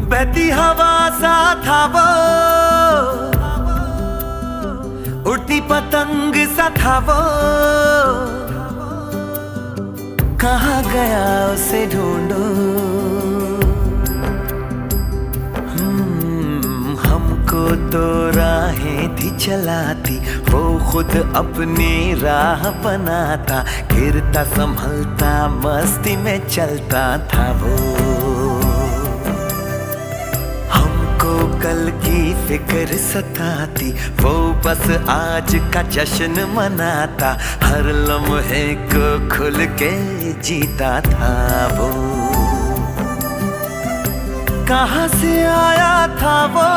बहती हवा सा था वो, उड़ती पतंग सा था वो, कहाँ गया उसे ढूंढो। हमको तो राहें थी चलाती, वो खुद अपनी राह बनाता, गिरता संभलता मस्ती में चलता था वो। हमको कल की फिक्र सताती, वो बस आज का जश्न मनाता, हर लम्हे को खुल के जीता था वो। कहाँ से आया था वो,